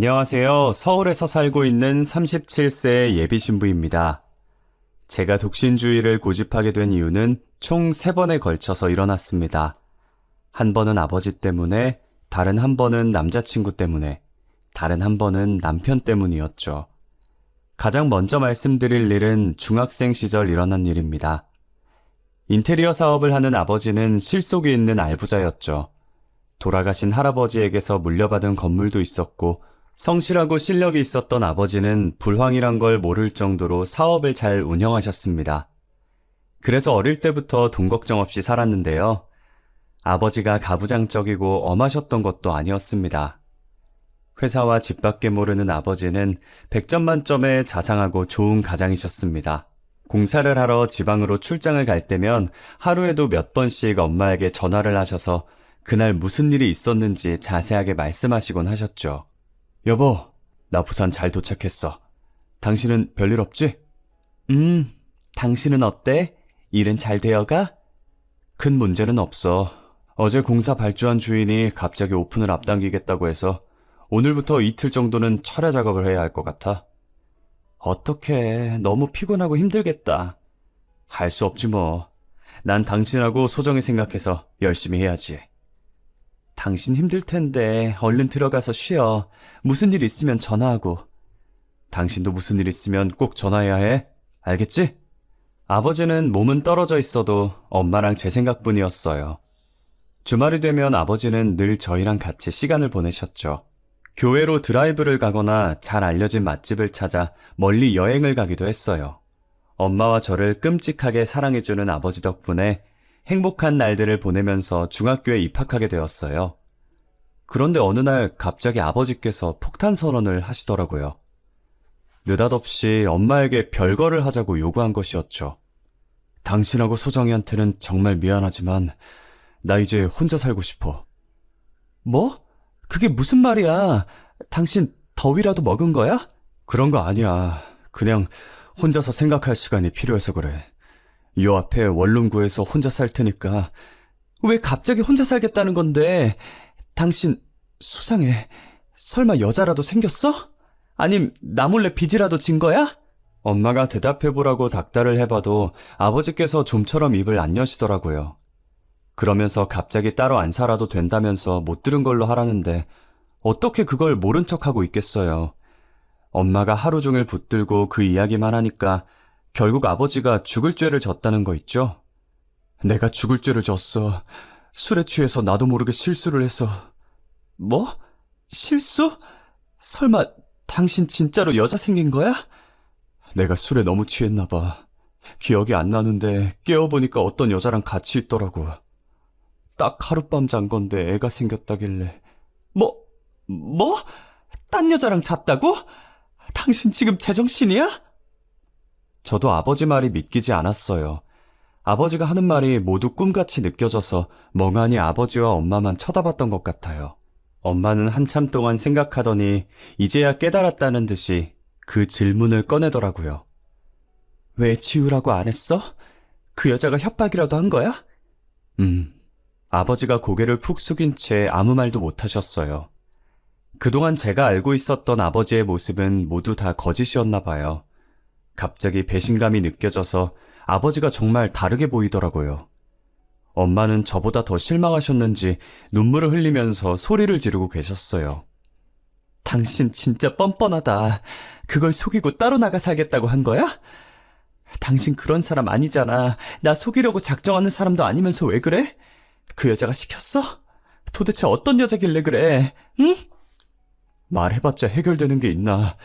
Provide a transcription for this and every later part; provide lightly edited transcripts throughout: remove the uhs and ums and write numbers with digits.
안녕하세요. 서울에서 살고 있는 37세 예비 신부입니다. 제가 독신주의를 고집하게 된 이유는 총 3번에 걸쳐서 일어났습니다. 한 번은 아버지 때문에, 다른 한 번은 남자친구 때문에, 다른 한 번은 남편 때문이었죠. 가장 먼저 말씀드릴 일은 중학생 시절 일어난 일입니다. 인테리어 사업을 하는 아버지는 실속이 있는 알부자였죠. 돌아가신 할아버지에게서 물려받은 건물도 있었고, 성실하고 실력이 있었던 아버지는 불황이란 걸 모를 정도로 사업을 잘 운영하셨습니다. 그래서 어릴 때부터 돈 걱정 없이 살았는데요. 아버지가 가부장적이고 엄하셨던 것도 아니었습니다. 회사와 집밖에 모르는 아버지는 100점 만점의 자상하고 좋은 가장이셨습니다. 공사를 하러 지방으로 출장을 갈 때면 하루에도 몇 번씩 엄마에게 전화를 하셔서 그날 무슨 일이 있었는지 자세하게 말씀하시곤 하셨죠. 여보, 나 부산 잘 도착했어. 당신은 별일 없지? 당신은 어때? 일은 잘 되어가? 큰 문제는 없어. 어제 공사 발주한 주인이 갑자기 오픈을 앞당기겠다고 해서 오늘부터 이틀 정도는 철야 작업을 해야 할 것 같아. 어떡해, 너무 피곤하고 힘들겠다. 할 수 없지 뭐. 난 당신하고 소정이 생각해서 열심히 해야지. 당신 힘들 텐데 얼른 들어가서 쉬어. 무슨 일 있으면 전화하고. 당신도 무슨 일 있으면 꼭 전화해야 해. 알겠지? 아버지는 몸은 떨어져 있어도 엄마랑 제 생각뿐이었어요. 주말이 되면 아버지는 늘 저희랑 같이 시간을 보내셨죠. 교회로 드라이브를 가거나 잘 알려진 맛집을 찾아 멀리 여행을 가기도 했어요. 엄마와 저를 끔찍하게 사랑해주는 아버지 덕분에 행복한 날들을 보내면서 중학교에 입학하게 되었어요. 그런데 어느 날 갑자기 아버지께서 폭탄 선언을 하시더라고요. 느닷없이 엄마에게 별거를 하자고 요구한 것이었죠. 당신하고 소정이한테는 정말 미안하지만 나 이제 혼자 살고 싶어. 뭐? 그게 무슨 말이야? 당신 더위라도 먹은 거야? 그런 거 아니야. 그냥 혼자서 생각할 시간이 필요해서 그래. 요 앞에 원룸 구해서 혼자 살 테니까. 왜 갑자기 혼자 살겠다는 건데? 당신 수상해. 설마 여자라도 생겼어? 아님 나 몰래 빚이라도 진 거야? 엄마가 대답해보라고 닥달을 해봐도 아버지께서 좀처럼 입을 안 여시더라고요. 그러면서 갑자기 따로 안 살아도 된다면서 못 들은 걸로 하라는데 어떻게 그걸 모른 척하고 있겠어요. 엄마가 하루 종일 붙들고 그 이야기만 하니까 결국 아버지가 죽을 죄를 졌다는 거 있죠? 내가 죽을 죄를 졌어. 술에 취해서 나도 모르게 실수를 해서. 뭐? 실수? 설마 당신 진짜로 여자 생긴 거야? 내가 술에 너무 취했나 봐. 기억이 안 나는데 깨어보니까 어떤 여자랑 같이 있더라고. 딱 하룻밤 잔 건데 애가 생겼다길래. 뭐? 딴 여자랑 잤다고? 당신 지금 제정신이야? 저도 아버지 말이 믿기지 않았어요. 아버지가 하는 말이 모두 꿈같이 느껴져서 멍하니 아버지와 엄마만 쳐다봤던 것 같아요. 엄마는 한참 동안 생각하더니 이제야 깨달았다는 듯이 그 질문을 꺼내더라고요. 왜 지우라고 안 했어? 그 여자가 협박이라도 한 거야? 아버지가 고개를 푹 숙인 채 아무 말도 못 하셨어요. 그동안 제가 알고 있었던 아버지의 모습은 모두 다 거짓이었나 봐요. 갑자기 배신감이 느껴져서 아버지가 정말 다르게 보이더라고요. 엄마는 저보다 더 실망하셨는지 눈물을 흘리면서 소리를 지르고 계셨어요. 당신 진짜 뻔뻔하다. 그걸 속이고 따로 나가 살겠다고 한 거야? 당신 그런 사람 아니잖아. 나 속이려고 작정하는 사람도 아니면서 왜 그래? 그 여자가 시켰어? 도대체 어떤 여자길래 그래? 응? 말해봤자 해결되는 게 있나.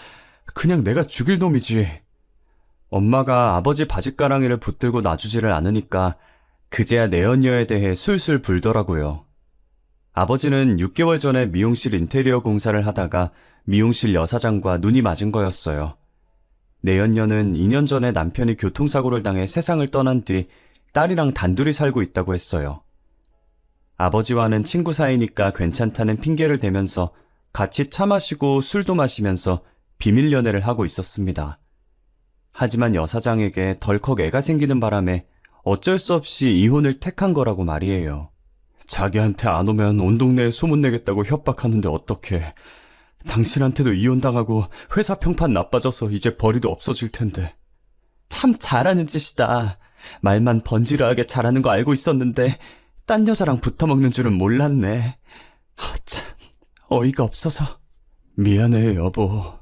그냥 내가 죽일 놈이지. 엄마가 아버지 바짓가랑이를 붙들고 놔주지를 않으니까 그제야 내연녀에 대해 술술 불더라고요. 아버지는 6개월 전에 미용실 인테리어 공사를 하다가 미용실 여사장과 눈이 맞은 거였어요. 내연녀는 2년 전에 남편이 교통사고를 당해 세상을 떠난 뒤 딸이랑 단둘이 살고 있다고 했어요. 아버지와는 친구 사이니까 괜찮다는 핑계를 대면서 같이 차 마시고 술도 마시면서 비밀 연애를 하고 있었습니다. 하지만 여사장에게 덜컥 애가 생기는 바람에 어쩔 수 없이 이혼을 택한 거라고 말이에요. 자기한테 안 오면 온 동네에 소문내겠다고 협박하는데 어떡해. 당신한테도 이혼당하고 회사 평판 나빠져서 이제 벌이도 없어질 텐데. 참 잘하는 짓이다. 말만 번지르하게 잘하는 거 알고 있었는데 딴 여자랑 붙어먹는 줄은 몰랐네. 참 어이가 없어서. 미안해 여보.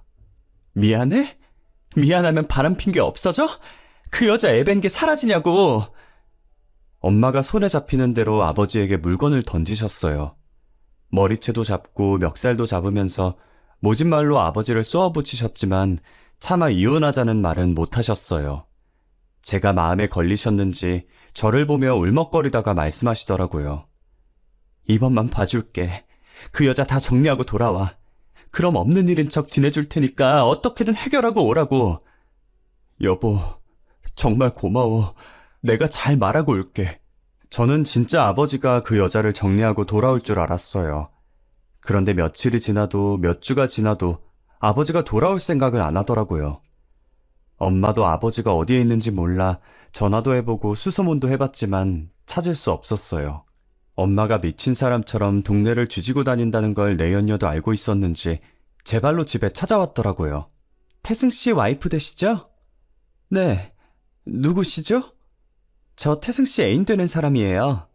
미안해? 미안하면 바람핀 게 없어져? 그 여자 애밴 게 사라지냐고. 엄마가 손에 잡히는 대로 아버지에게 물건을 던지셨어요. 머리채도 잡고 멱살도 잡으면서 모진 말로 아버지를 쏘아붙이셨지만 차마 이혼하자는 말은 못하셨어요. 제가 마음에 걸리셨는지 저를 보며 울먹거리다가 말씀하시더라고요. 이번만 봐줄게. 그 여자 다 정리하고 돌아와. 그럼 없는 일인 척 지내줄 테니까 어떻게든 해결하고 오라고. 여보, 정말 고마워. 내가 잘 말하고 올게. 저는 진짜 아버지가 그 여자를 정리하고 돌아올 줄 알았어요. 그런데 며칠이 지나도 몇 주가 지나도 아버지가 돌아올 생각을 안 하더라고요. 엄마도 아버지가 어디에 있는지 몰라 전화도 해보고 수소문도 해봤지만 찾을 수 없었어요. 엄마가 미친 사람처럼 동네를 뒤지고 다닌다는 걸 내연녀도 알고 있었는지 제 발로 집에 찾아왔더라고요. 태승 씨 와이프 되시죠? 네. 누구시죠? 저 태승 씨 애인 되는 사람이에요.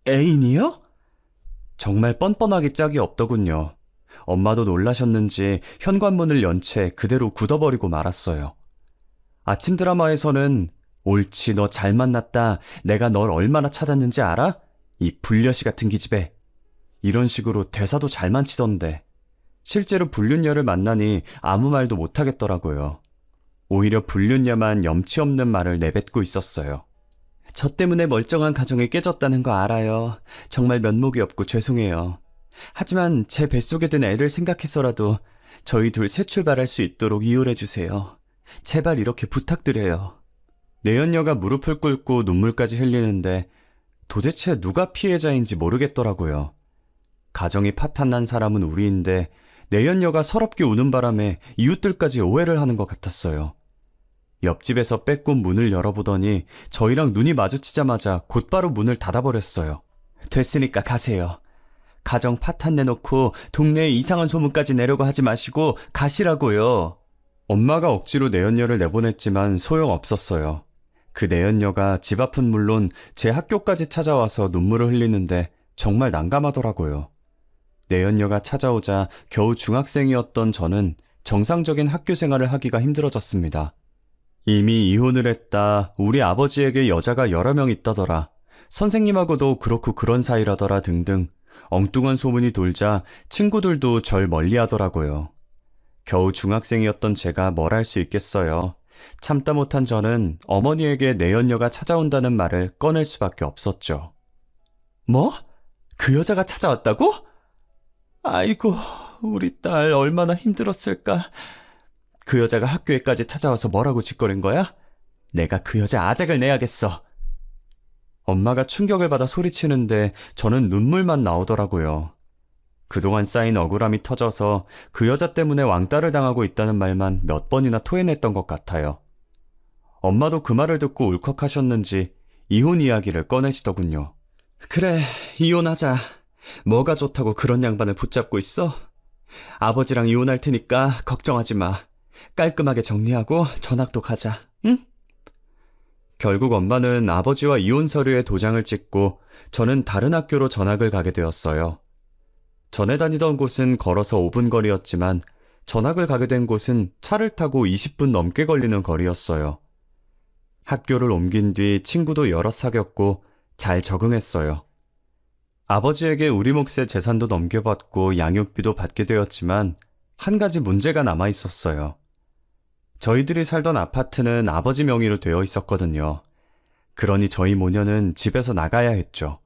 애인이요? 정말 뻔뻔하게 짝이 없더군요. 엄마도 놀라셨는지 현관문을 연 채 그대로 굳어버리고 말았어요. 아침 드라마에서는 옳지 너 잘 만났다. 내가 널 얼마나 찾았는지 알아? 이 불려시 같은 기집애. 이런 식으로 대사도 잘만 치던데 실제로 불륜녀를 만나니 아무 말도 못하겠더라고요. 오히려 불륜녀만 염치 없는 말을 내뱉고 있었어요. 저 때문에 멀쩡한 가정이 깨졌다는 거 알아요. 정말 면목이 없고 죄송해요. 하지만 제 뱃속에 든 애를 생각해서라도 저희 둘 새 출발할 수 있도록 이혼해주세요. 제발 이렇게 부탁드려요. 내연녀가 무릎을 꿇고 눈물까지 흘리는데 도대체 누가 피해자인지 모르겠더라고요. 가정이 파탄난 사람은 우리인데 내연녀가 서럽게 우는 바람에 이웃들까지 오해를 하는 것 같았어요. 옆집에서 빼꼼 문을 열어보더니 저희랑 눈이 마주치자마자 곧바로 문을 닫아버렸어요. 됐으니까 가세요. 가정 파탄 내놓고 동네에 이상한 소문까지 내려고 하지 마시고 가시라고요. 엄마가 억지로 내연녀를 내보냈지만 소용없었어요. 그 내연녀가 집 앞은 물론 제 학교까지 찾아와서 눈물을 흘리는데 정말 난감하더라고요. 내연녀가 찾아오자 겨우 중학생이었던 저는 정상적인 학교 생활을 하기가 힘들어졌습니다. 이미 이혼을 했다. 우리 아버지에게 여자가 여러 명 있다더라. 선생님하고도 그렇고 그런 사이라더라 등등 엉뚱한 소문이 돌자 친구들도 절 멀리하더라고요. 겨우 중학생이었던 제가 뭘 할 수 있겠어요. 참다 못한 저는 어머니에게 내연녀가 찾아온다는 말을 꺼낼 수밖에 없었죠. 뭐? 그 여자가 찾아왔다고? 아이고, 우리 딸 얼마나 힘들었을까. 그 여자가 학교에까지 찾아와서 뭐라고 짓거린 거야? 내가 그 여자 아작을 내야겠어. 엄마가 충격을 받아 소리치는데 저는 눈물만 나오더라고요. 그동안 쌓인 억울함이 터져서 그 여자 때문에 왕따를 당하고 있다는 말만 몇 번이나 토해냈던 것 같아요. 엄마도 그 말을 듣고 울컥하셨는지 이혼 이야기를 꺼내시더군요. 그래, 이혼하자. 뭐가 좋다고 그런 양반을 붙잡고 있어? 아버지랑 이혼할 테니까 걱정하지 마. 깔끔하게 정리하고 전학도 가자, 응? 결국 엄마는 아버지와 이혼 서류에 도장을 찍고 저는 다른 학교로 전학을 가게 되었어요. 전에 다니던 곳은 걸어서 5분 거리였지만 전학을 가게 된 곳은 차를 타고 20분 넘게 걸리는 거리였어요. 학교를 옮긴 뒤 친구도 여럿 사귀었고 잘 적응했어요. 아버지에게 우리 몫의 재산도 넘겨받고 양육비도 받게 되었지만 한 가지 문제가 남아 있었어요. 저희들이 살던 아파트는 아버지 명의로 되어 있었거든요. 그러니 저희 모녀는 집에서 나가야 했죠.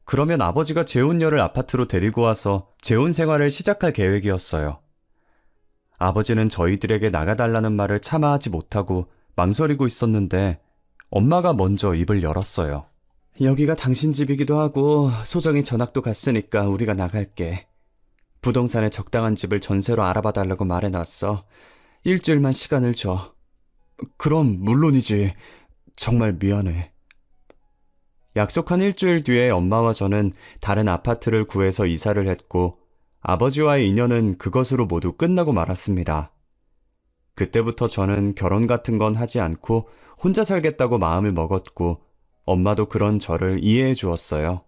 그러면 아버지가 재혼녀를 아파트로 데리고 와서 재혼 생활을 시작할 계획이었어요. 아버지는 저희들에게 나가달라는 말을 차마 하지 못하고 망설이고 있었는데 엄마가 먼저 입을 열었어요. 여기가 당신 집이기도 하고 소정이 전학도 갔으니까 우리가 나갈게. 부동산에 적당한 집을 전세로 알아봐달라고 말해놨어. 일주일만 시간을 줘. 그럼 물론이지. 정말 미안해. 약속한 일주일 뒤에 엄마와 저는 다른 아파트를 구해서 이사를 했고 아버지와의 인연은 그것으로 모두 끝나고 말았습니다. 그때부터 저는 결혼 같은 건 하지 않고 혼자 살겠다고 마음을 먹었고 엄마도 그런 저를 이해해 주었어요.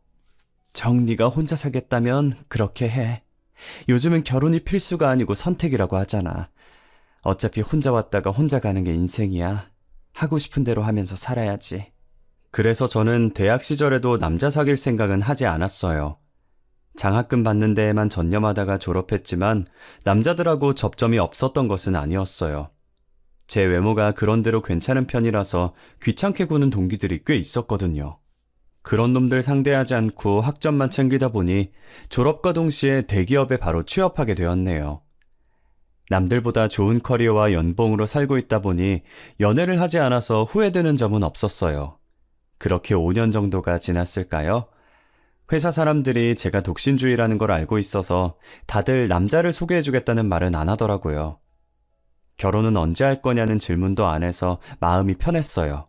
네가 혼자 살겠다면 그렇게 해. 요즘은 결혼이 필수가 아니고 선택이라고 하잖아. 어차피 혼자 왔다가 혼자 가는 게 인생이야. 하고 싶은 대로 하면서 살아야지. 그래서 저는 대학 시절에도 남자 사귈 생각은 하지 않았어요. 장학금 받는 데에만 전념하다가 졸업했지만 남자들하고 접점이 없었던 것은 아니었어요. 제 외모가 그런대로 괜찮은 편이라서 귀찮게 구는 동기들이 꽤 있었거든요. 그런 놈들 상대하지 않고 학점만 챙기다 보니 졸업과 동시에 대기업에 바로 취업하게 되었네요. 남들보다 좋은 커리어와 연봉으로 살고 있다 보니 연애를 하지 않아서 후회되는 점은 없었어요. 그렇게 5년 정도가 지났을까요? 회사 사람들이 제가 독신주의라는 걸 알고 있어서 다들 남자를 소개해주겠다는 말은 안 하더라고요. 결혼은 언제 할 거냐는 질문도 안 해서 마음이 편했어요.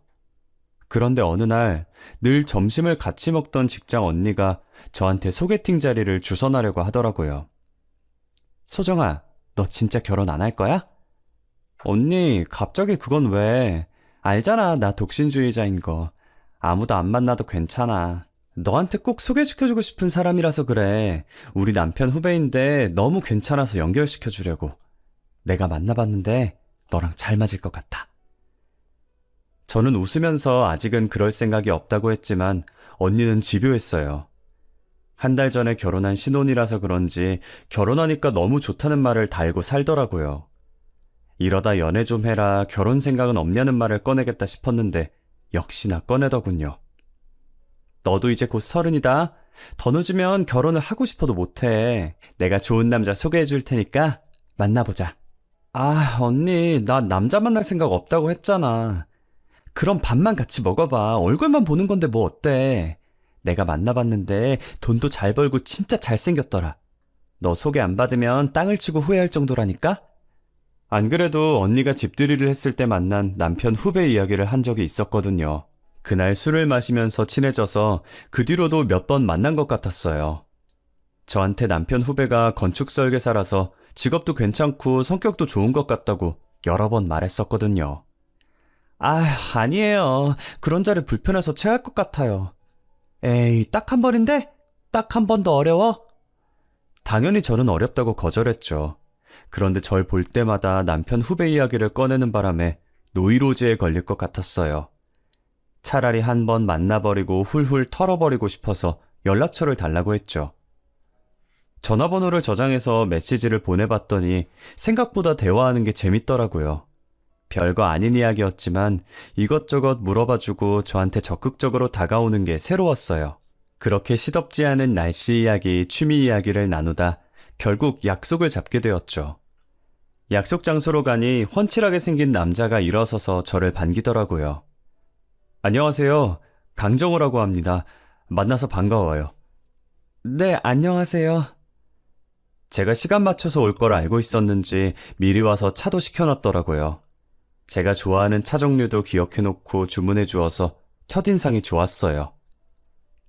그런데 어느 날 늘 점심을 같이 먹던 직장 언니가 저한테 소개팅 자리를 주선하려고 하더라고요. 소정아, 너 진짜 결혼 안 할 거야? 언니, 갑자기 그건 왜? 알잖아, 나 독신주의자인 거. 아무도 안 만나도 괜찮아. 너한테 꼭 소개시켜주고 싶은 사람이라서 그래. 우리 남편 후배인데 너무 괜찮아서 연결시켜주려고. 내가 만나봤는데 너랑 잘 맞을 것 같아. 저는 웃으면서 아직은 그럴 생각이 없다고 했지만 언니는 집요했어요. 한 달 전에 결혼한 신혼이라서 그런지 결혼하니까 너무 좋다는 말을 달고 살더라고요. 이러다 연애 좀 해라, 결혼 생각은 없냐는 말을 꺼내겠다 싶었는데 역시나 꺼내더군요. 너도 이제 곧 30이다. 더 늦으면 결혼을 하고 싶어도 못해. 내가 좋은 남자 소개해 줄 테니까 만나보자. 아, 언니, 나 남자 만날 생각 없다고 했잖아. 그럼 밥만 같이 먹어봐. 얼굴만 보는 건데 뭐 어때? 내가 만나봤는데 돈도 잘 벌고 진짜 잘생겼더라. 너 소개 안 받으면 땅을 치고 후회할 정도라니까? 안 그래도 언니가 집들이를 했을 때 만난 남편 후배 이야기를 한 적이 있었거든요. 그날 술을 마시면서 친해져서 그 뒤로도 몇 번 만난 것 같았어요. 저한테 남편 후배가 건축 설계사라서 직업도 괜찮고 성격도 좋은 것 같다고 여러 번 말했었거든요. 아, 아니에요. 그런 자리 불편해서 체할 것 같아요. 에이, 딱 한 번인데? 딱 한 번 더 어려워? 당연히 저는 어렵다고 거절했죠. 그런데 절 볼 때마다 남편 후배 이야기를 꺼내는 바람에 노이로제에 걸릴 것 같았어요. 차라리 한 번 만나버리고 훌훌 털어버리고 싶어서 연락처를 달라고 했죠. 전화번호를 저장해서 메시지를 보내봤더니 생각보다 대화하는 게 재밌더라고요. 별거 아닌 이야기였지만 이것저것 물어봐주고 저한테 적극적으로 다가오는 게 새로웠어요. 그렇게 시덥지 않은 날씨 이야기, 취미 이야기를 나누다 결국 약속을 잡게 되었죠. 약속 장소로 가니 훤칠하게 생긴 남자가 일어서서 저를 반기더라고요. 안녕하세요. 강정호라고 합니다. 만나서 반가워요. 네, 안녕하세요. 제가 시간 맞춰서 올 걸 알고 있었는지 미리 와서 차도 시켜놨더라고요. 제가 좋아하는 차 종류도 기억해놓고 주문해 주어서 첫인상이 좋았어요.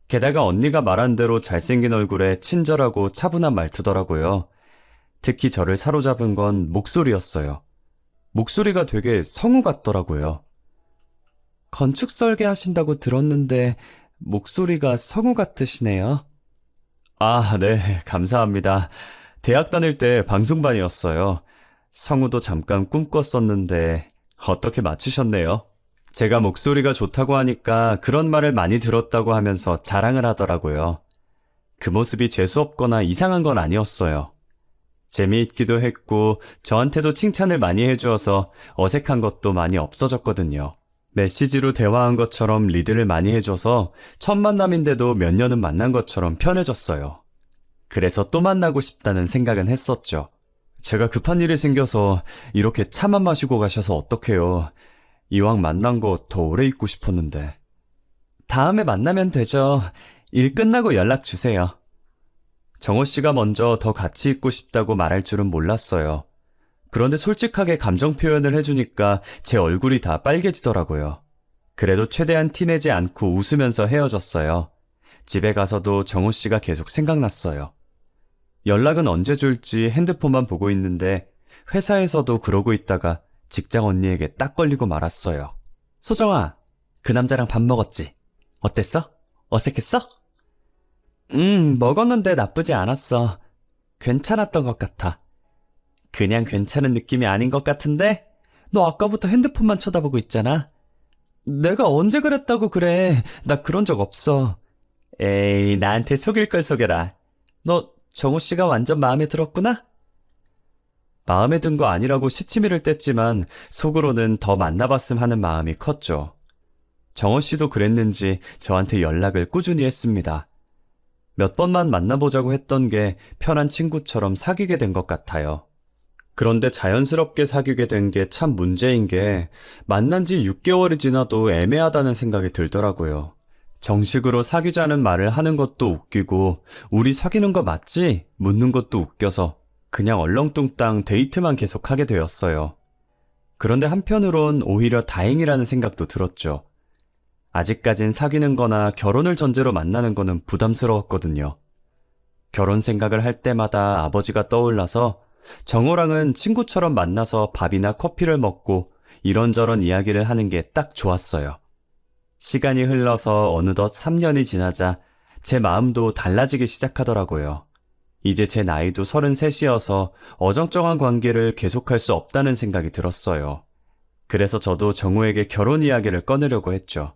게다가 언니가 말한 대로 잘생긴 얼굴에 친절하고 차분한 말투더라고요. 특히 저를 사로잡은 건 목소리였어요. 목소리가 되게 성우 같더라고요. 건축 설계 하신다고 들었는데 목소리가 성우 같으시네요. 아, 네, 감사합니다. 대학 다닐 때 방송반이었어요. 성우도 잠깐 꿈꿨었는데 어떻게 맞추셨네요? 제가 목소리가 좋다고 하니까 그런 말을 많이 들었다고 하면서 자랑을 하더라고요. 그 모습이 재수없거나 이상한 건 아니었어요. 재미있기도 했고 저한테도 칭찬을 많이 해주어서 어색한 것도 많이 없어졌거든요. 메시지로 대화한 것처럼 리드를 많이 해줘서 첫 만남인데도 몇 년은 만난 것처럼 편해졌어요. 그래서 또 만나고 싶다는 생각은 했었죠. 제가 급한 일이 생겨서 이렇게 차만 마시고 가셔서 어떡해요. 이왕 만난 거 더 오래 있고 싶었는데. 다음에 만나면 되죠. 일 끝나고 연락 주세요. 정호 씨가 먼저 더 같이 있고 싶다고 말할 줄은 몰랐어요. 그런데 솔직하게 감정 표현을 해주니까 제 얼굴이 다 빨개지더라고요. 그래도 최대한 티내지 않고 웃으면서 헤어졌어요. 집에 가서도 정호 씨가 계속 생각났어요. 연락은 언제 줄지 핸드폰만 보고 있는데 회사에서도 그러고 있다가 직장 언니에게 딱 걸리고 말았어요. 소정아, 그 남자랑 밥 먹었지? 어땠어? 어색했어? 먹었는데 나쁘지 않았어. 괜찮았던 것 같아. 그냥 괜찮은 느낌이 아닌 것 같은데? 너 아까부터 핸드폰만 쳐다보고 있잖아. 내가 언제 그랬다고 그래. 나 그런 적 없어. 에이, 나한테 속일 걸 속여라. 너 정우 씨가 완전 마음에 들었구나? 마음에 든 거 아니라고 시치미를 뗐지만 속으로는 더 만나봤음 하는 마음이 컸죠. 정호 씨도 그랬는지 저한테 연락을 꾸준히 했습니다. 몇 번만 만나보자고 했던 게 편한 친구처럼 사귀게 된 것 같아요. 그런데 자연스럽게 사귀게 된 게 참 문제인 게 만난 지 6개월이 지나도 애매하다는 생각이 들더라고요. 정식으로 사귀자는 말을 하는 것도 웃기고 우리 사귀는 거 맞지? 묻는 것도 웃겨서 그냥 얼렁뚱땅 데이트만 계속하게 되었어요. 그런데 한편으론 오히려 다행이라는 생각도 들었죠. 아직까진 사귀는 거나 결혼을 전제로 만나는 거는 부담스러웠거든요. 결혼 생각을 할 때마다 아버지가 떠올라서 정호랑은 친구처럼 만나서 밥이나 커피를 먹고 이런저런 이야기를 하는 게 딱 좋았어요. 시간이 흘러서 어느덧 3년이 지나자 제 마음도 달라지기 시작하더라고요. 이제 제 나이도 33이어서 어정쩡한 관계를 계속할 수 없다는 생각이 들었어요. 그래서 저도 정우에게 결혼 이야기를 꺼내려고 했죠.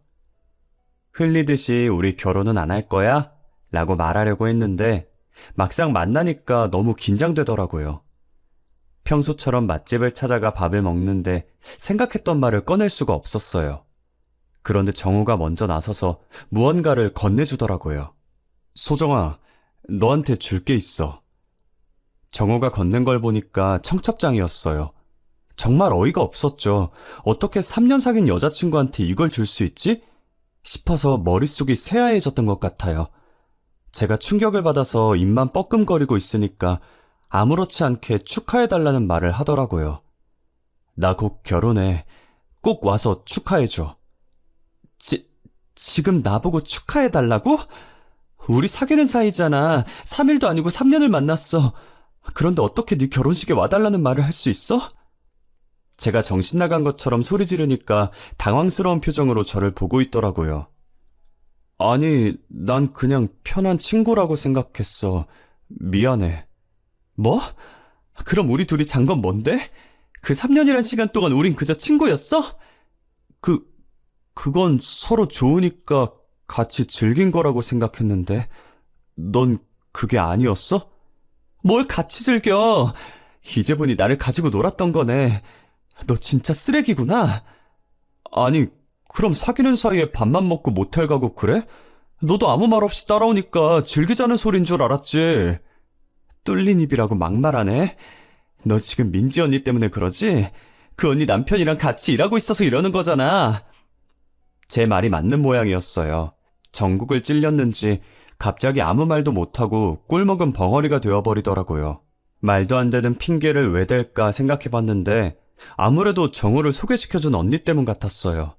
흘리듯이 우리 결혼은 안 할 거야? 라고 말하려고 했는데 막상 만나니까 너무 긴장되더라고요. 평소처럼 맛집을 찾아가 밥을 먹는데 생각했던 말을 꺼낼 수가 없었어요. 그런데 정우가 먼저 나서서 무언가를 건네주더라고요. 소정아, 너한테 줄 게 있어. 정우가 건넨 걸 보니까 청첩장이었어요. 정말 어이가 없었죠. 어떻게 3년 사귄 여자친구한테 이걸 줄 수 있지? 싶어서 머릿속이 새하얘졌던 것 같아요. 제가 충격을 받아서 입만 뻐끔거리고 있으니까 아무렇지 않게 축하해달라는 말을 하더라고요. 나 곧 결혼해. 꼭 와서 축하해줘. 지금 나보고 축하해달라고? 우리 사귀는 사이잖아. 3일도 아니고 3년을 만났어. 그런데 어떻게 네 결혼식에 와달라는 말을 할 수 있어? 제가 정신 나간 것처럼 소리 지르니까 당황스러운 표정으로 저를 보고 있더라고요. 아니, 난 그냥 편한 친구라고 생각했어. 미안해. 뭐? 그럼 우리 둘이 잔 건 뭔데? 그 3년이란 시간 동안 우린 그저 친구였어? 그건 서로 좋으니까 같이 즐긴 거라고 생각했는데, 넌 그게 아니었어? 뭘 같이 즐겨? 이제 보니 나를 가지고 놀았던 거네. 너 진짜 쓰레기구나. 아니, 그럼 사귀는 사이에 밥만 먹고 모텔 가고 그래? 너도 아무 말 없이 따라오니까 즐기자는 소린 줄 알았지. 뚫린 입이라고 막말하네. 너 지금 민지 언니 때문에 그러지? 그 언니 남편이랑 같이 일하고 있어서 이러는 거잖아. 제 말이 맞는 모양이었어요. 전국을 찔렸는지 갑자기 아무 말도 못하고 꿀먹은 벙어리가 되어버리더라고요. 말도 안 되는 핑계를 왜 댈까 생각해봤는데 아무래도 정우를 소개시켜준 언니 때문 같았어요.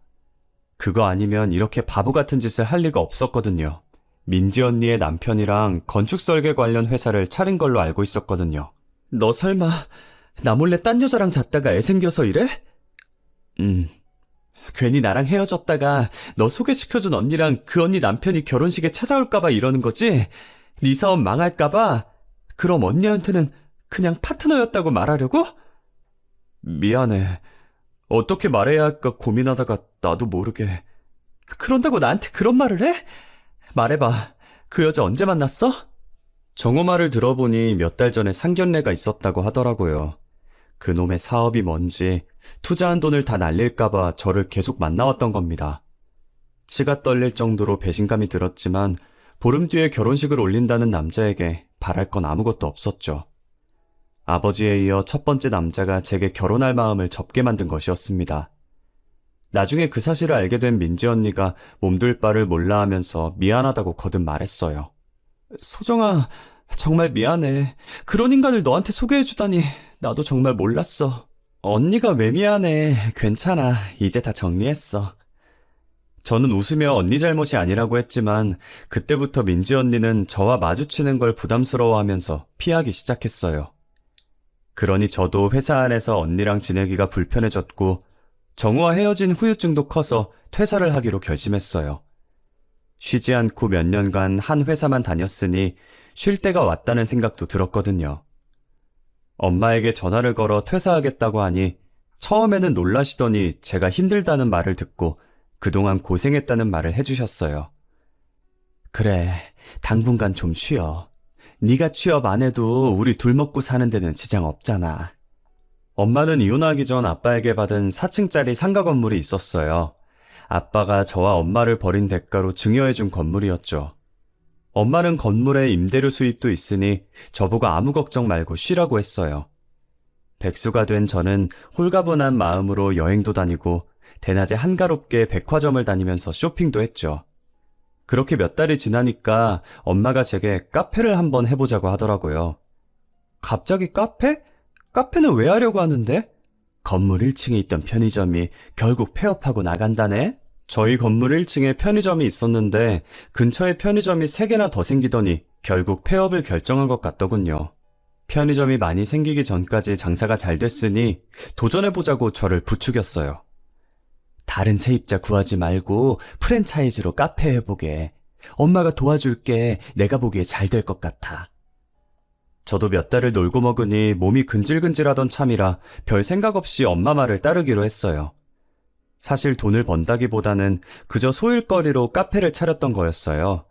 그거 아니면 이렇게 바보 같은 짓을 할 리가 없었거든요. 민지 언니의 남편이랑 건축 설계 관련 회사를 차린 걸로 알고 있었거든요. 너 설마 나 몰래 딴 여자랑 잤다가 애 생겨서 이래? 괜히 나랑 헤어졌다가 너 소개시켜준 언니랑 그 언니 남편이 결혼식에 찾아올까봐 이러는 거지? 네 사업 망할까봐? 그럼 언니한테는 그냥 파트너였다고 말하려고? 미안해. 어떻게 말해야 할까 고민하다가 나도 모르게. 그런다고 나한테 그런 말을 해? 말해봐. 그 여자 언제 만났어? 정호 말을 들어보니 몇 달 전에 상견례가 있었다고 하더라고요. 그놈의 사업이 뭔지 투자한 돈을 다 날릴까봐 저를 계속 만나왔던 겁니다. 치가 떨릴 정도로 배신감이 들었지만 보름 뒤에 결혼식을 올린다는 남자에게 바랄 건 아무것도 없었죠. 아버지에 이어 첫 번째 남자가 제게 결혼할 마음을 접게 만든 것이었습니다. 나중에 그 사실을 알게 된 민지 언니가 몸둘 바를 몰라 하면서 미안하다고 거듭 말했어요. 소정아, 정말 미안해. 그런 인간을 너한테 소개해주다니 나도 정말 몰랐어. 언니가 왜 미안해. 괜찮아. 이제 다 정리했어. 저는 웃으며 언니 잘못이 아니라고 했지만 그때부터 민지 언니는 저와 마주치는 걸 부담스러워하면서 피하기 시작했어요. 그러니 저도 회사 안에서 언니랑 지내기가 불편해졌고 정우와 헤어진 후유증도 커서 퇴사를 하기로 결심했어요. 쉬지 않고 몇 년간 한 회사만 다녔으니 쉴 때가 왔다는 생각도 들었거든요. 엄마에게 전화를 걸어 퇴사하겠다고 하니 처음에는 놀라시더니 제가 힘들다는 말을 듣고 그동안 고생했다는 말을 해주셨어요. 그래, 당분간 좀 쉬어. 네가 취업 안 해도 우리 둘 먹고 사는 데는 지장 없잖아. 엄마는 이혼하기 전 아빠에게 받은 4층짜리 상가 건물이 있었어요. 아빠가 저와 엄마를 버린 대가로 증여해준 건물이었죠. 엄마는 건물에 임대료 수입도 있으니 저보고 아무 걱정 말고 쉬라고 했어요. 백수가 된 저는 홀가분한 마음으로 여행도 다니고 대낮에 한가롭게 백화점을 다니면서 쇼핑도 했죠. 그렇게 몇 달이 지나니까 엄마가 제게 카페를 한번 해보자고 하더라고요. 갑자기 카페? 카페는 왜 하려고 하는데? 건물 1층에 있던 편의점이 결국 폐업하고 나간다네? 저희 건물 1층에 편의점이 있었는데 근처에 편의점이 3개나 더 생기더니 결국 폐업을 결정한 것 같더군요. 편의점이 많이 생기기 전까지 장사가 잘 됐으니 도전해보자고 저를 부추겼어요. 다른 세입자 구하지 말고 프랜차이즈로 카페 해보게. 엄마가 도와줄게. 내가 보기에 잘 될 것 같아. 저도 몇 달을 놀고 먹으니 몸이 근질근질하던 참이라 별 생각 없이 엄마 말을 따르기로 했어요. 사실 돈을 번다기보다는 그저 소일거리로 카페를 차렸던 거였어요.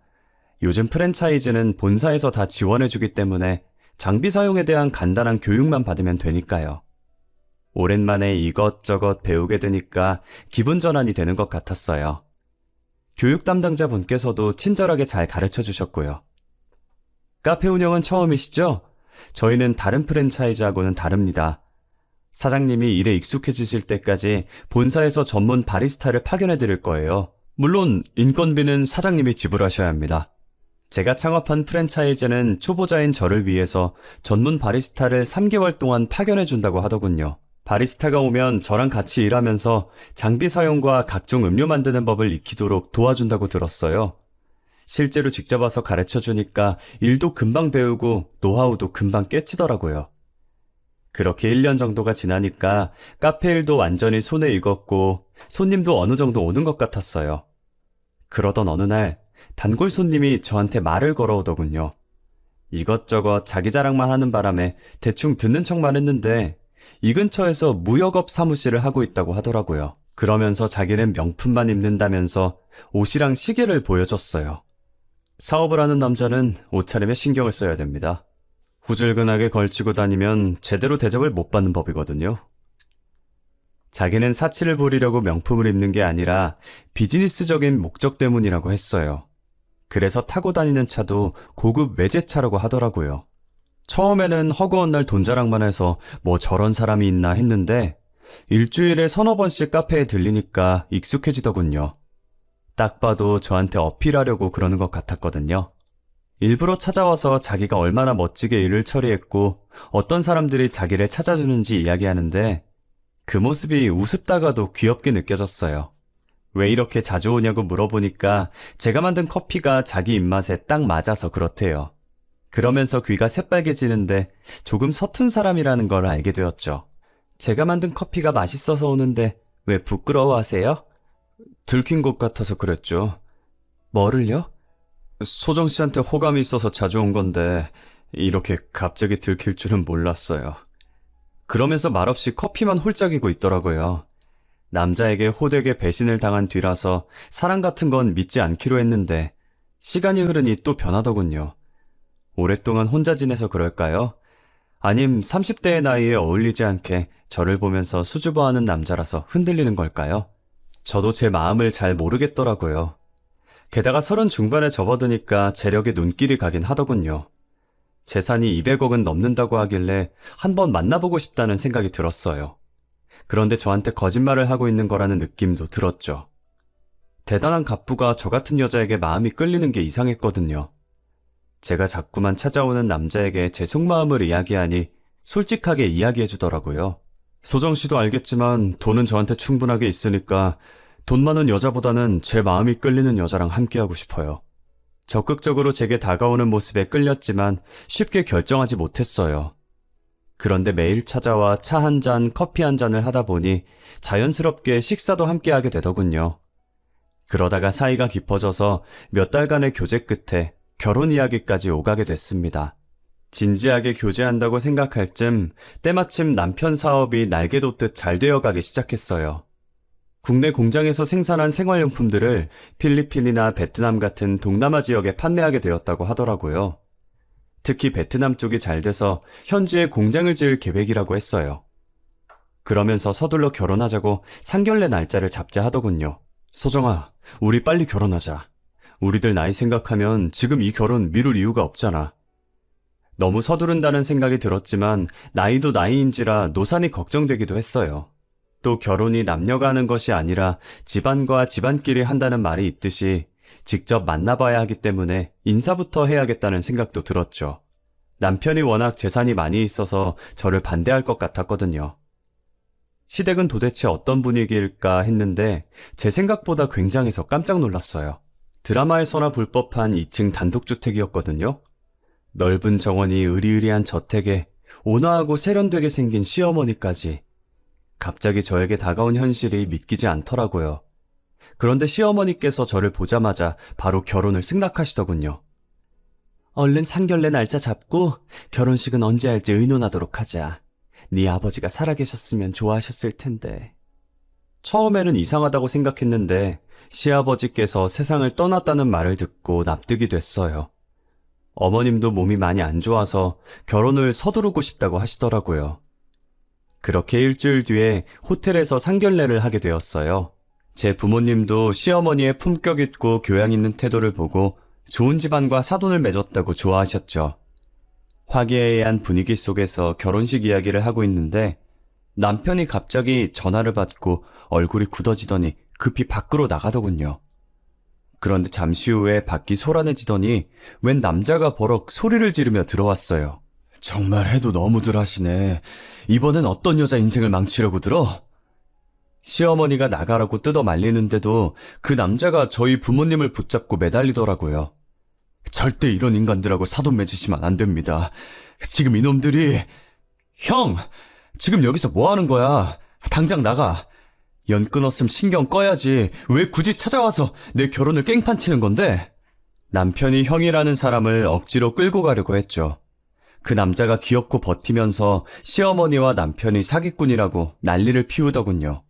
요즘 프랜차이즈는 본사에서 다 지원해주기 때문에 장비 사용에 대한 간단한 교육만 받으면 되니까요. 오랜만에 이것저것 배우게 되니까 기분 전환이 되는 것 같았어요. 교육 담당자 분께서도 친절하게 잘 가르쳐 주셨고요. 카페 운영은 처음이시죠? 저희는 다른 프랜차이즈하고는 다릅니다. 사장님이 일에 익숙해지실 때까지 본사에서 전문 바리스타를 파견해 드릴 거예요. 물론 인건비는 사장님이 지불하셔야 합니다. 제가 창업한 프랜차이즈는 초보자인 저를 위해서 전문 바리스타를 3개월 동안 파견해 준다고 하더군요. 바리스타가 오면 저랑 같이 일하면서 장비 사용과 각종 음료 만드는 법을 익히도록 도와준다고 들었어요. 실제로 직접 와서 가르쳐 주니까 일도 금방 배우고 노하우도 금방 깨치더라고요. 그렇게 1년 정도가 지나니까 카페 일도 완전히 손에 익었고 손님도 어느 정도 오는 것 같았어요. 그러던 어느 날 단골 손님이 저한테 말을 걸어오더군요. 이것저것 자기 자랑만 하는 바람에 대충 듣는 척만 했는데 이 근처에서 무역업 사무실을 하고 있다고 하더라고요. 그러면서 자기는 명품만 입는다면서 옷이랑 시계를 보여줬어요. 사업을 하는 남자는 옷차림에 신경을 써야 됩니다. 후줄근하게 걸치고 다니면 제대로 대접을 못 받는 법이거든요. 자기는 사치를 부리려고 명품을 입는 게 아니라 비즈니스적인 목적 때문이라고 했어요. 그래서 타고 다니는 차도 고급 외제차라고 하더라고요. 처음에는 허구한 날 돈 자랑만 해서 뭐 저런 사람이 있나 했는데 일주일에 서너 번씩 카페에 들리니까 익숙해지더군요. 딱 봐도 저한테 어필하려고 그러는 것 같았거든요. 일부러 찾아와서 자기가 얼마나 멋지게 일을 처리했고 어떤 사람들이 자기를 찾아주는지 이야기하는데 그 모습이 우습다가도 귀엽게 느껴졌어요. 왜 이렇게 자주 오냐고 물어보니까 제가 만든 커피가 자기 입맛에 딱 맞아서 그렇대요. 그러면서 귀가 새빨개지는데 조금 서툰 사람이라는 걸 알게 되었죠. 제가 만든 커피가 맛있어서 오는데 왜 부끄러워하세요? 들킨 것 같아서 그랬죠. 뭐를요? 소정 씨한테 호감이 있어서 자주 온 건데 이렇게 갑자기 들킬 줄은 몰랐어요. 그러면서 말없이 커피만 홀짝이고 있더라고요. 남자에게 호되게 배신을 당한 뒤라서 사랑 같은 건 믿지 않기로 했는데 시간이 흐르니 또 변하더군요. 오랫동안 혼자 지내서 그럴까요? 아님 30대의 나이에 어울리지 않게 저를 보면서 수줍어하는 남자라서 흔들리는 걸까요? 저도 제 마음을 잘 모르겠더라고요. 게다가 30 중반에 접어드니까 재력에 눈길이 가긴 하더군요. 재산이 200억은 넘는다고 하길래 한번 만나보고 싶다는 생각이 들었어요. 그런데 저한테 거짓말을 하고 있는 거라는 느낌도 들었죠. 대단한 갑부가 저 같은 여자에게 마음이 끌리는 게 이상했거든요. 제가 자꾸만 찾아오는 남자에게 제 속마음을 이야기하니 솔직하게 이야기해 주더라고요. 소정 씨도 알겠지만 돈은 저한테 충분하게 있으니까 돈 많은 여자보다는 제 마음이 끌리는 여자랑 함께하고 싶어요. 적극적으로 제게 다가오는 모습에 끌렸지만 쉽게 결정하지 못했어요. 그런데 매일 찾아와 차 한 잔, 커피 한 잔을 하다 보니 자연스럽게 식사도 함께하게 되더군요. 그러다가 사이가 깊어져서 몇 달간의 교제 끝에 결혼 이야기까지 오가게 됐습니다. 진지하게 교제한다고 생각할 쯤 때마침 남편 사업이 날개 돋듯 잘 되어가기 시작했어요. 국내 공장에서 생산한 생활용품들을 필리핀이나 베트남 같은 동남아 지역에 판매하게 되었다고 하더라고요. 특히 베트남 쪽이 잘 돼서 현지에 공장을 지을 계획이라고 했어요. 그러면서 서둘러 결혼하자고 상견례 날짜를 잡자 하더군요. 소정아, 우리 빨리 결혼하자. 우리들 나이 생각하면 지금 이 결혼 미룰 이유가 없잖아. 너무 서두른다는 생각이 들었지만 나이도 나이인지라 노산이 걱정되기도 했어요. 또 결혼이 남녀가 하는 것이 아니라 집안과 집안끼리 한다는 말이 있듯이 직접 만나봐야 하기 때문에 인사부터 해야겠다는 생각도 들었죠. 남편이 워낙 재산이 많이 있어서 저를 반대할 것 같았거든요. 시댁은 도대체 어떤 분위기일까 했는데 제 생각보다 굉장해서 깜짝 놀랐어요. 드라마에서나 볼 법한 2층 단독주택이었거든요. 넓은 정원이 으리으리한 저택에 온화하고 세련되게 생긴 시어머니까지. 갑자기 저에게 다가온 현실이 믿기지 않더라고요. 그런데 시어머니께서 저를 보자마자 바로 결혼을 승낙하시더군요. 얼른 상견례 날짜 잡고 결혼식은 언제 할지 의논하도록 하자. 네 아버지가 살아계셨으면 좋아하셨을 텐데. 처음에는 이상하다고 생각했는데 시아버지께서 세상을 떠났다는 말을 듣고 납득이 됐어요. 어머님도 몸이 많이 안 좋아서 결혼을 서두르고 싶다고 하시더라고요. 그렇게 일주일 뒤에 호텔에서 상견례를 하게 되었어요. 제 부모님도 시어머니의 품격 있고 교양 있는 태도를 보고 좋은 집안과 사돈을 맺었다고 좋아하셨죠. 화기애애한 분위기 속에서 결혼식 이야기를 하고 있는데 남편이 갑자기 전화를 받고 얼굴이 굳어지더니 급히 밖으로 나가더군요. 그런데 잠시 후에 밖이 소란해지더니 웬 남자가 버럭 소리를 지르며 들어왔어요. 정말 해도 너무들 하시네. 이번엔 어떤 여자 인생을 망치려고 들어? 시어머니가 나가라고 뜯어 말리는데도 그 남자가 저희 부모님을 붙잡고 매달리더라고요. 절대 이런 인간들하고 사돈 맺으시면 안 됩니다. 지금 이놈들이... 형! 지금 여기서 뭐 하는 거야? 당장 나가. 연 끊었음 신경 꺼야지. 왜 굳이 찾아와서 내 결혼을 깽판 치는 건데? 남편이 형이라는 사람을 억지로 끌고 가려고 했죠. 그 남자가 귀엽고 버티면서 시어머니와 남편이 사기꾼이라고 난리를 피우더군요.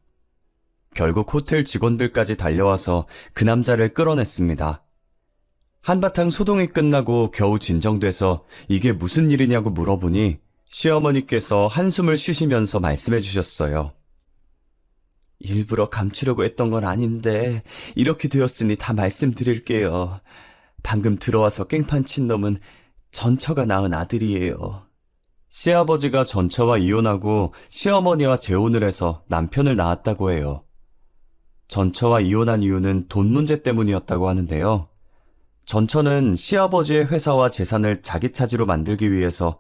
결국 호텔 직원들까지 달려와서 그 남자를 끌어냈습니다. 한바탕 소동이 끝나고 겨우 진정돼서 이게 무슨 일이냐고 물어보니 시어머니께서 한숨을 쉬시면서 말씀해 주셨어요. 일부러 감추려고 했던 건 아닌데 이렇게 되었으니 다 말씀드릴게요. 방금 들어와서 깽판 친 놈은 전처가 낳은 아들이에요. 시아버지가 전처와 이혼하고 시어머니와 재혼을 해서 남편을 낳았다고 해요. 전처와 이혼한 이유는 돈 문제 때문이었다고 하는데요. 전처는 시아버지의 회사와 재산을 자기 차지로 만들기 위해서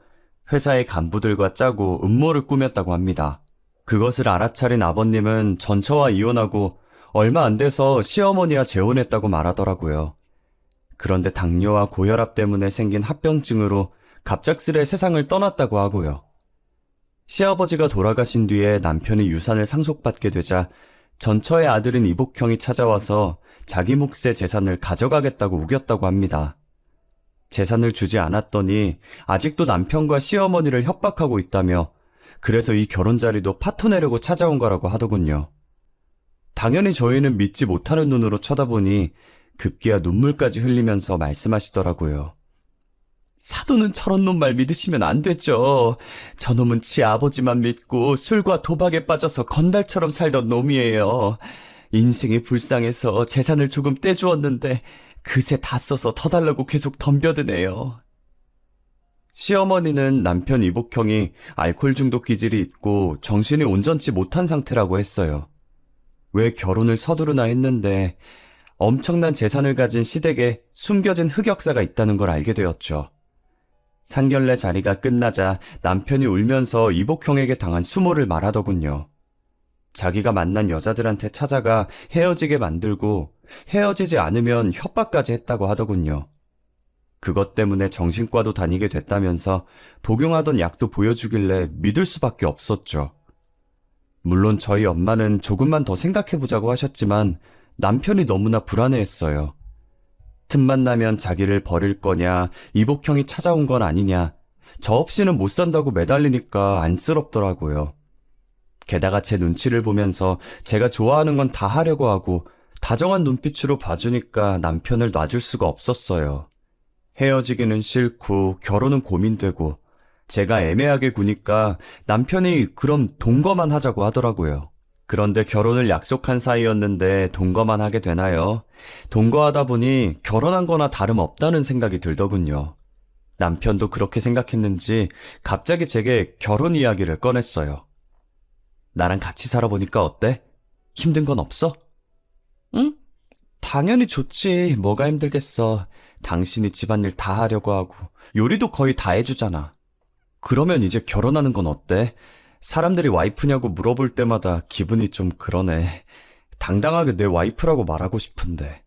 회사의 간부들과 짜고 음모를 꾸몄다고 합니다. 그것을 알아차린 아버님은 전처와 이혼하고 얼마 안 돼서 시어머니와 재혼했다고 말하더라고요. 그런데 당뇨와 고혈압 때문에 생긴 합병증으로 갑작스레 세상을 떠났다고 하고요. 시아버지가 돌아가신 뒤에 남편이 유산을 상속받게 되자 전처의 아들인 이복형이 찾아와서 자기 몫의 재산을 가져가겠다고 우겼다고 합니다. 재산을 주지 않았더니 아직도 남편과 시어머니를 협박하고 있다며 그래서 이 결혼 자리도 파토내려고 찾아온 거라고 하더군요. 당연히 저희는 믿지 못하는 눈으로 쳐다보니 급기야 눈물까지 흘리면서 말씀하시더라고요. 사돈은 저런 놈 말 믿으시면 안 되죠. 저놈은 지 아버지만 믿고 술과 도박에 빠져서 건달처럼 살던 놈이에요. 인생이 불쌍해서 재산을 조금 떼주었는데 그새 다 써서 더 달라고 계속 덤벼드네요. 시어머니는 남편 이복형이 알코올 중독 기질이 있고 정신이 온전치 못한 상태라고 했어요. 왜 결혼을 서두르나 했는데 엄청난 재산을 가진 시댁에 숨겨진 흑역사가 있다는 걸 알게 되었죠. 상견례 자리가 끝나자 남편이 울면서 이복형에게 당한 수모를 말하더군요. 자기가 만난 여자들한테 찾아가 헤어지게 만들고 헤어지지 않으면 협박까지 했다고 하더군요. 그것 때문에 정신과도 다니게 됐다면서 복용하던 약도 보여주길래 믿을 수밖에 없었죠. 물론 저희 엄마는 조금만 더 생각해보자고 하셨지만 남편이 너무나 불안해했어요. 틈만 나면 자기를 버릴 거냐, 이복형이 찾아온 건 아니냐, 저 없이는 못 산다고 매달리니까 안쓰럽더라고요. 게다가 제 눈치를 보면서 제가 좋아하는 건 다 하려고 하고 다정한 눈빛으로 봐주니까 남편을 놔줄 수가 없었어요. 헤어지기는 싫고 결혼은 고민되고 제가 애매하게 구니까 남편이 그럼 동거만 하자고 하더라고요. 그런데 결혼을 약속한 사이였는데 동거만 하게 되나요? 동거하다 보니 결혼한 거나 다름없다는 생각이 들더군요. 남편도 그렇게 생각했는지 갑자기 제게 결혼 이야기를 꺼냈어요. 나랑 같이 살아보니까 어때? 힘든 건 없어? 응? 당연히 좋지. 뭐가 힘들겠어. 당신이 집안일 다 하려고 하고 요리도 거의 다 해주잖아. 그러면 이제 결혼하는 건 어때? 사람들이 와이프냐고 물어볼 때마다 기분이 좀 그러네. 당당하게 내 와이프라고 말하고 싶은데.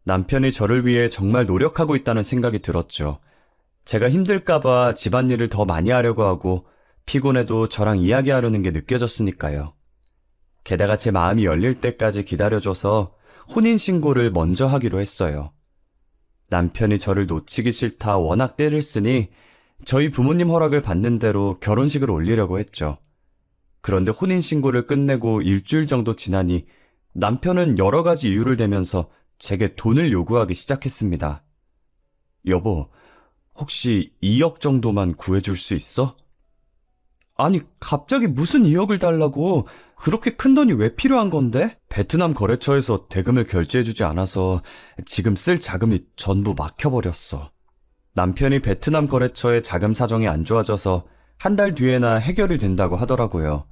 남편이 저를 위해 정말 노력하고 있다는 생각이 들었죠. 제가 힘들까봐 집안일을 더 많이 하려고 하고 피곤해도 저랑 이야기하려는 게 느껴졌으니까요. 게다가 제 마음이 열릴 때까지 기다려줘서 혼인신고를 먼저 하기로 했어요. 남편이 저를 놓치기 싫다 워낙 때를 쓰니 저희 부모님 허락을 받는 대로 결혼식을 올리려고 했죠. 그런데 혼인신고를 끝내고 일주일 정도 지나니 남편은 여러 가지 이유를 대면서 제게 돈을 요구하기 시작했습니다. 여보, 혹시 2억 정도만 구해줄 수 있어? 아니, 갑자기 무슨 2억을 달라고? 그렇게 큰 돈이 왜 필요한 건데? 베트남 거래처에서 대금을 결제해주지 않아서 지금 쓸 자금이 전부 막혀버렸어. 남편이 베트남 거래처의 자금 사정이 안 좋아져서 한 달 뒤에나 해결이 된다고 하더라고요.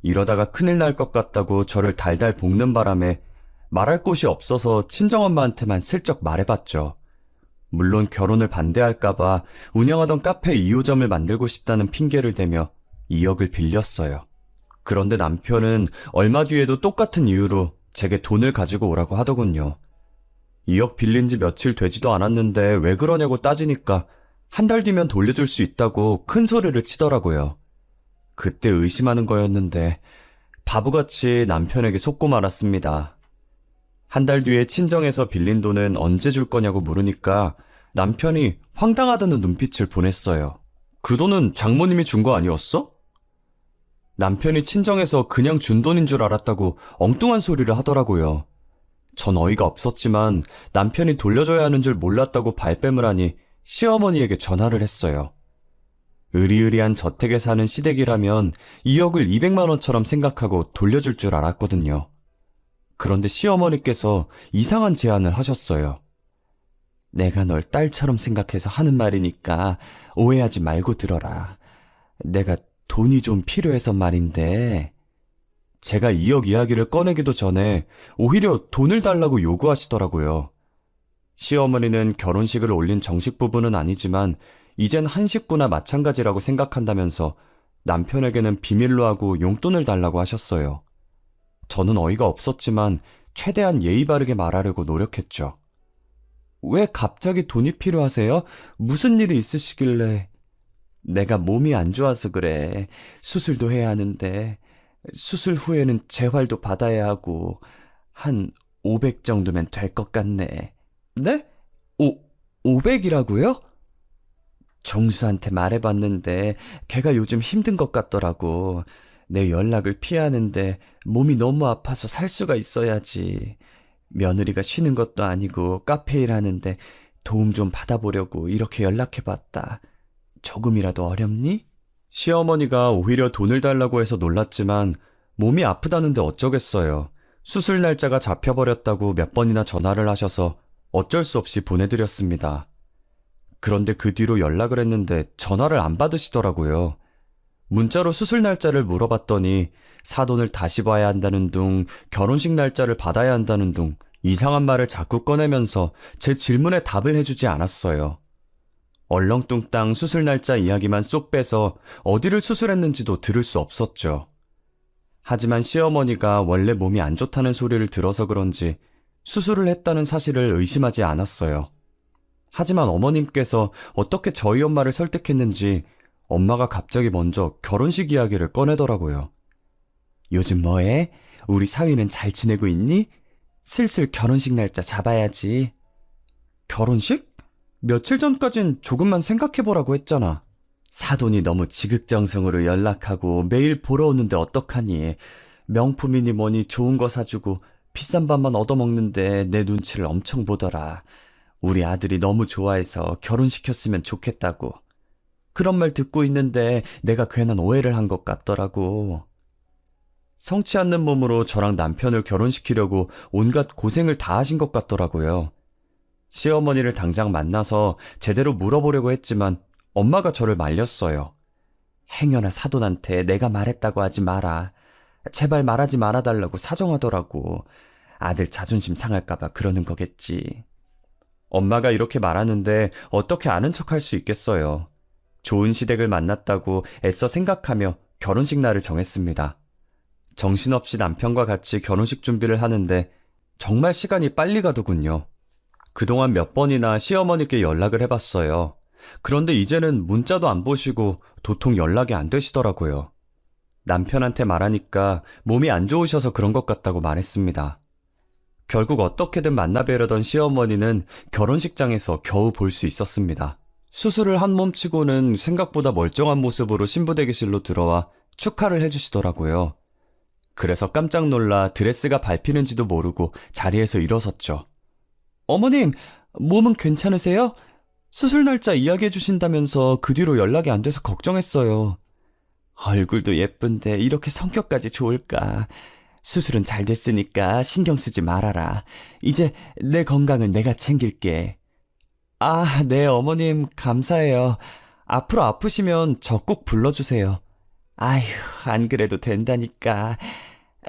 이러다가 큰일 날 것 같다고 저를 달달 볶는 바람에 말할 곳이 없어서 친정엄마한테만 슬쩍 말해봤죠. 물론 결혼을 반대할까봐 운영하던 카페 2호점을 만들고 싶다는 핑계를 대며 2억을 빌렸어요. 그런데 남편은 얼마 뒤에도 똑같은 이유로 제게 돈을 가지고 오라고 하더군요. 2억 빌린 지 며칠 되지도 않았는데 왜 그러냐고 따지니까 한 달 뒤면 돌려줄 수 있다고 큰 소리를 치더라고요. 그때 의심하는 거였는데 바보같이 남편에게 속고 말았습니다. 한 달 뒤에 친정에서 빌린 돈은 언제 줄 거냐고 물으니까 남편이 황당하다는 눈빛을 보냈어요. 그 돈은 장모님이 준 거 아니었어? 남편이 친정에서 그냥 준 돈인 줄 알았다고 엉뚱한 소리를 하더라고요. 전 어이가 없었지만 남편이 돌려줘야 하는 줄 몰랐다고 발뺌을 하니 시어머니에게 전화를 했어요. 으리으리한 저택에 사는 시댁이라면 2억을 200만 원처럼 생각하고 돌려줄 줄 알았거든요. 그런데 시어머니께서 이상한 제안을 하셨어요. 내가 널 딸처럼 생각해서 하는 말이니까 오해하지 말고 들어라. 내가 돈이 좀 필요해서 말인데. 제가 2억 이야기를 꺼내기도 전에 오히려 돈을 달라고 요구하시더라고요. 시어머니는 결혼식을 올린 정식 부부는 아니지만 이젠 한 식구나 마찬가지라고 생각한다면서 남편에게는 비밀로 하고 용돈을 달라고 하셨어요. 저는 어이가 없었지만 최대한 예의 바르게 말하려고 노력했죠. 왜 갑자기 돈이 필요하세요? 무슨 일이 있으시길래? 내가 몸이 안 좋아서 그래. 수술도 해야 하는데 수술 후에는 재활도 받아야 하고 한 500 정도면 될 것 같네. 네? 500이라고요? 정수한테 말해봤는데 걔가 요즘 힘든 것 같더라고. 내 연락을 피하는데 몸이 너무 아파서 살 수가 있어야지. 며느리가 쉬는 것도 아니고 카페 일하는데 도움 좀 받아보려고 이렇게 연락해봤다. 조금이라도 어렵니? 시어머니가 오히려 돈을 달라고 해서 놀랐지만 몸이 아프다는데 어쩌겠어요. 수술 날짜가 잡혀버렸다고 몇 번이나 전화를 하셔서 어쩔 수 없이 보내드렸습니다. 그런데 그 뒤로 연락을 했는데 전화를 안 받으시더라고요. 문자로 수술 날짜를 물어봤더니 사돈을 다시 봐야 한다는 둥, 결혼식 날짜를 받아야 한다는 둥 이상한 말을 자꾸 꺼내면서 제 질문에 답을 해주지 않았어요. 얼렁뚱땅 수술 날짜 이야기만 쏙 빼서 어디를 수술했는지도 들을 수 없었죠. 하지만 시어머니가 원래 몸이 안 좋다는 소리를 들어서 그런지 수술을 했다는 사실을 의심하지 않았어요. 하지만 어머님께서 어떻게 저희 엄마를 설득했는지 엄마가 갑자기 먼저 결혼식 이야기를 꺼내더라고요. 요즘 뭐해? 우리 사위는 잘 지내고 있니? 슬슬 결혼식 날짜 잡아야지. 결혼식? 며칠 전까진 조금만 생각해보라고 했잖아. 사돈이 너무 지극정성으로 연락하고 매일 보러 오는데 어떡하니. 명품이니 뭐니 좋은 거 사주고 비싼 밥만 얻어먹는데 내 눈치를 엄청 보더라. 우리 아들이 너무 좋아해서 결혼시켰으면 좋겠다고. 그런 말 듣고 있는데 내가 괜한 오해를 한 것 같더라고. 성치 않는 몸으로 저랑 남편을 결혼시키려고 온갖 고생을 다 하신 것 같더라고요. 시어머니를 당장 만나서 제대로 물어보려고 했지만 엄마가 저를 말렸어요. 행여나 사돈한테 내가 말했다고 하지 마라. 제발 말하지 말아달라고 사정하더라고. 아들 자존심 상할까봐 그러는 거겠지. 엄마가 이렇게 말하는데 어떻게 아는 척할 수 있겠어요. 좋은 시댁을 만났다고 애써 생각하며 결혼식 날을 정했습니다. 정신없이 남편과 같이 결혼식 준비를 하는데 정말 시간이 빨리 가더군요. 그동안 몇 번이나 시어머니께 연락을 해봤어요. 그런데 이제는 문자도 안 보시고 도통 연락이 안 되시더라고요. 남편한테 말하니까 몸이 안 좋으셔서 그런 것 같다고 말했습니다. 결국 어떻게든 만나뵈려던 시어머니는 결혼식장에서 겨우 볼 수 있었습니다. 수술을 한 몸치고는 생각보다 멀쩡한 모습으로 신부대기실로 들어와 축하를 해주시더라고요. 그래서 깜짝 놀라 드레스가 밟히는지도 모르고 자리에서 일어섰죠. 어머님, 몸은 괜찮으세요? 수술 날짜 이야기해 주신다면서 그 뒤로 연락이 안 돼서 걱정했어요. 얼굴도 예쁜데 이렇게 성격까지 좋을까? 수술은 잘 됐으니까 신경 쓰지 말아라. 이제 내 건강은 내가 챙길게. 아, 네, 어머님, 감사해요. 앞으로 아프시면 저 꼭 불러주세요. 아휴, 안 그래도 된다니까.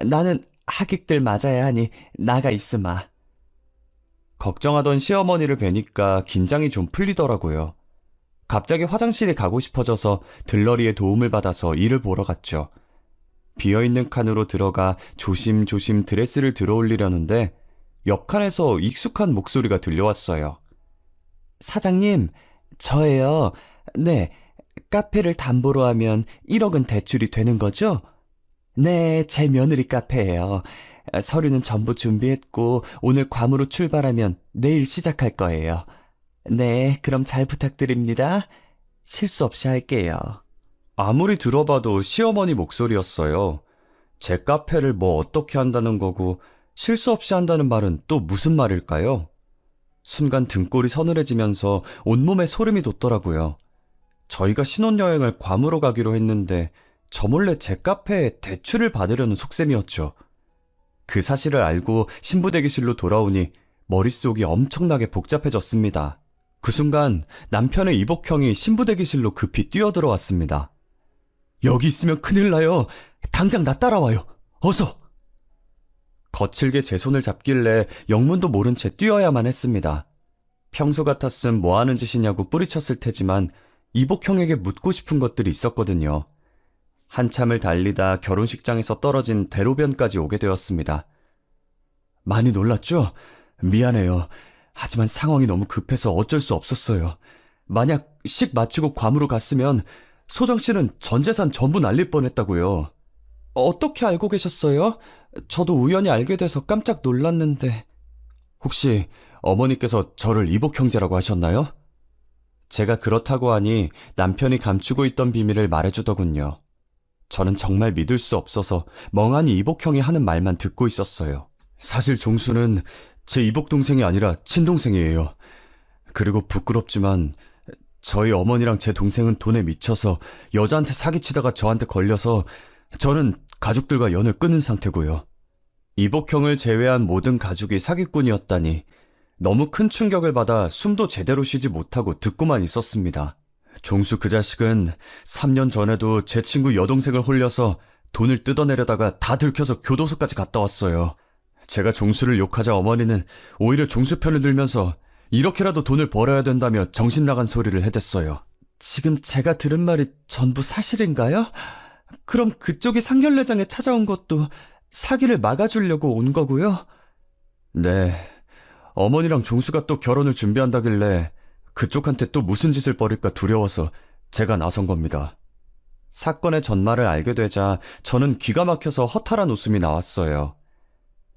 나는 하객들 맞아야 하니 나가 있으마. 걱정하던 시어머니를 뵈니까 긴장이 좀 풀리더라고요. 갑자기 화장실에 가고 싶어져서 들러리의 도움을 받아서 일을 보러 갔죠. 비어있는 칸으로 들어가 조심조심 드레스를 들어올리려는데 옆 칸에서 익숙한 목소리가 들려왔어요. 사장님, 저예요. 네, 카페를 담보로 하면 1억은 대출이 되는 거죠? 네, 제 며느리 카페예요. 서류는 전부 준비했고 오늘 괌으로 출발하면 내일 시작할 거예요. 네, 그럼 잘 부탁드립니다. 실수 없이 할게요. 아무리 들어봐도 시어머니 목소리였어요. 제 카페를 뭐 어떻게 한다는 거고 실수 없이 한다는 말은 또 무슨 말일까요? 순간 등골이 서늘해지면서 온몸에 소름이 돋더라고요. 저희가 신혼여행을 괌으로 가기로 했는데 저 몰래 제 카페에 대출을 받으려는 속셈이었죠. 그 사실을 알고 신부대기실로 돌아오니 머릿속이 엄청나게 복잡해졌습니다. 그 순간 남편의 이복형이 신부대기실로 급히 뛰어들어왔습니다. 여기 있으면 큰일 나요. 당장 나 따라와요. 어서! 거칠게 제 손을 잡길래 영문도 모른 채 뛰어야만 했습니다. 평소 같았음 뭐 하는 짓이냐고 뿌리쳤을 테지만 이복형에게 묻고 싶은 것들이 있었거든요. 한참을 달리다 결혼식장에서 떨어진 대로변까지 오게 되었습니다. 많이 놀랐죠? 미안해요. 하지만 상황이 너무 급해서 어쩔 수 없었어요. 만약 식 마치고 괌으로 갔으면 소정 씨는 전 재산 전부 날릴 뻔했다고요. 어떻게 알고 계셨어요? 저도 우연히 알게 돼서 깜짝 놀랐는데. 혹시 어머니께서 저를 이복 형제라고 하셨나요? 제가 그렇다고 하니 남편이 감추고 있던 비밀을 말해주더군요. 저는 정말 믿을 수 없어서 멍하니 이복형이 하는 말만 듣고 있었어요. 사실 종수는 제 이복 동생이 아니라 친동생이에요. 그리고 부끄럽지만 저희 어머니랑 제 동생은 돈에 미쳐서 여자한테 사기치다가 저한테 걸려서 저는 가족들과 연을 끊은 상태고요. 이복형을 제외한 모든 가족이 사기꾼이었다니 너무 큰 충격을 받아 숨도 제대로 쉬지 못하고 듣고만 있었습니다. 종수 그 자식은 3년 전에도 제 친구 여동생을 홀려서 돈을 뜯어내려다가 다 들켜서 교도소까지 갔다 왔어요. 제가 종수를 욕하자 어머니는 오히려 종수 편을 들면서 이렇게라도 돈을 벌어야 된다며 정신 나간 소리를 해댔어요. 지금 제가 들은 말이 전부 사실인가요? 그럼 그쪽이 상견례장에 찾아온 것도 사기를 막아주려고 온 거고요? 네. 어머니랑 종수가 또 결혼을 준비한다길래 그쪽한테 또 무슨 짓을 벌일까 두려워서 제가 나선 겁니다. 사건의 전말을 알게 되자 저는 기가 막혀서 허탈한 웃음이 나왔어요.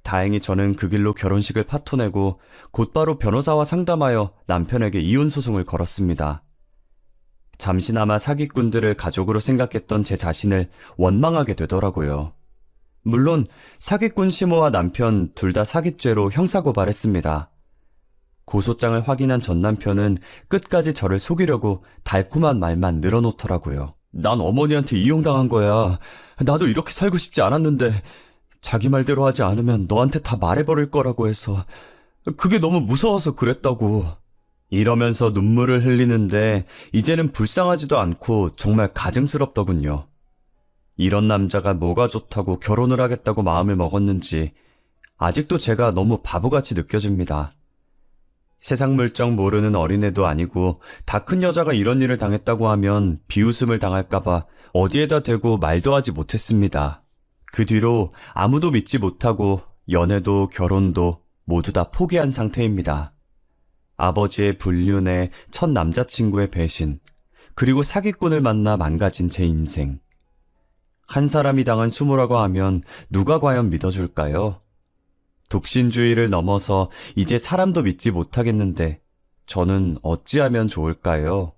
다행히 저는 그 길로 결혼식을 파토내고 곧바로 변호사와 상담하여 남편에게 이혼 소송을 걸었습니다. 잠시나마 사기꾼들을 가족으로 생각했던 제 자신을 원망하게 되더라고요. 물론 사기꾼 시모와 남편 둘 다 사기죄로 형사고발했습니다. 고소장을 확인한 전 남편은 끝까지 저를 속이려고 달콤한 말만 늘어놓더라고요. 난 어머니한테 이용당한 거야. 나도 이렇게 살고 싶지 않았는데 자기 말대로 하지 않으면 너한테 다 말해버릴 거라고 해서 그게 너무 무서워서 그랬다고. 이러면서 눈물을 흘리는데 이제는 불쌍하지도 않고 정말 가증스럽더군요. 이런 남자가 뭐가 좋다고 결혼을 하겠다고 마음을 먹었는지 아직도 제가 너무 바보같이 느껴집니다. 세상 물정 모르는 어린애도 아니고 다 큰 여자가 이런 일을 당했다고 하면 비웃음을 당할까봐 어디에다 대고 말도 하지 못했습니다. 그 뒤로 아무도 믿지 못하고 연애도 결혼도 모두 다 포기한 상태입니다. 아버지의 불륜에 첫 남자친구의 배신, 그리고 사기꾼을 만나 망가진 제 인생. 한 사람이 당한 수모라고 하면 누가 과연 믿어줄까요? 독신주의를 넘어서 이제 사람도 믿지 못하겠는데 저는 어찌하면 좋을까요?